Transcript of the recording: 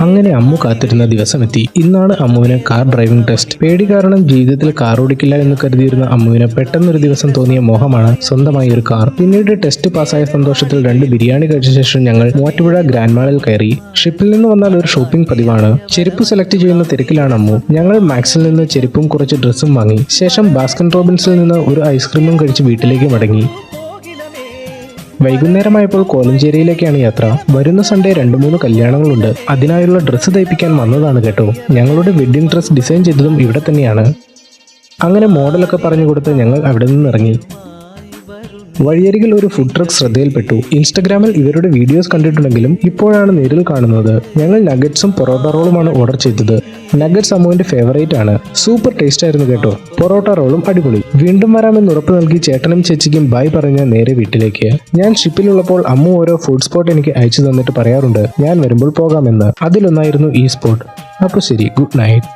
അങ്ങനെ അമ്മു കാത്തിരുന്ന ദിവസമെത്തി. ഇന്നാണ് അമ്മുവിന് കാർ ഡ്രൈവിംഗ് ടെസ്റ്റ്. പേടി കാരണം ജീവിതത്തിൽ കാർ ഓടിക്കില്ല എന്ന് കരുതിയിരുന്ന അമ്മുവിന് പെട്ടെന്നൊരു ദിവസം തോന്നിയ മോഹമാണ് സ്വന്തമായി ഒരു കാർ. പിന്നീട് ടെസ്റ്റ് പാസ്സായ സന്തോഷത്തിൽ 2 ബിരിയാണി കഴിച്ച ശേഷം ഞങ്ങൾ മൂവാറ്റുപുഴ ഗ്രാൻഡ് മാളിൽ കയറി. ഷിപ്പിൽ നിന്ന് വന്നാൽ ഒരു ഷോപ്പിംഗ് പതിവാണ്. ചെരുപ്പ് സെലക്ട് ചെയ്യുന്ന തിരക്കിലാണ് അമ്മു. ഞങ്ങൾ മാക്സിൽ നിന്ന് ചെരുപ്പും കുറച്ച് ഡ്രസ്സും വാങ്ങി. ശേഷം ബാസ്കിൻ റോബിൻസിൽ നിന്ന് ഒരു ഐസ്ക്രീമും കഴിച്ച് വീട്ടിലേക്ക് മടങ്ങി. വൈകുന്നേരമായപ്പോൾ കോലഞ്ചേരിയിലേക്കാണ് യാത്ര. വരുന്ന സൺഡേ 2-3 കല്യാണങ്ങളുണ്ട്. അതിനായുള്ള ഡ്രസ്സ് തയ്പ്പിക്കാൻ വന്നതാണ് കേട്ടോ. ഞങ്ങളുടെ വെഡ്ഡിംഗ് ഡ്രസ് ഡിസൈൻ ചെയ്തതും ഇവിടെ തന്നെയാണ്. അങ്ങനെ മോഡലൊക്കെ പറഞ്ഞു കൊടുത്ത് ഞങ്ങൾ അവിടെ നിന്ന് ഇറങ്ങി. വഴിയരികിൽ ഒരു ഫുഡ് ട്രക്ക് ശ്രദ്ധയിൽപ്പെട്ടു. ഇൻസ്റ്റഗ്രാമിൽ ഇവരുടെ വീഡിയോസ് കണ്ടിട്ടുണ്ടെങ്കിലും ഇപ്പോഴാണ് നേരിൽ കാണുന്നത്. ഞങ്ങൾ നഗറ്റ്സും പൊറോട്ട റോളുമാണ് ഓർഡർ ചെയ്തത്. നഗറ്റ്സ് അമ്മുവിന്റെ ഫേവറേറ്റ് ആണ്. സൂപ്പർ ടേസ്റ്റ് ആയിരുന്നു കേട്ടോ. പൊറോട്ട റോളും അടിപൊളി. വീണ്ടും വരാമെന്ന് ഉറപ്പ് നൽകി ചേട്ടനും ചേച്ചിക്കും ബൈ പറഞ്ഞ് നേരെ വീട്ടിലേക്ക്. ഞാൻ ഷിപ്പിലുള്ളപ്പോൾ അമ്മു ഓരോ ഫുഡ് സ്പോട്ട് എനിക്ക് അയച്ചു തന്നിട്ട് പറയാറുണ്ട് ഞാൻ വരുമ്പോൾ പോകാമെന്ന്. അതിലൊന്നായിരുന്നു ഈ സ്പോട്ട്. അപ്പോൾ ശരി, ഗുഡ് നൈറ്റ്.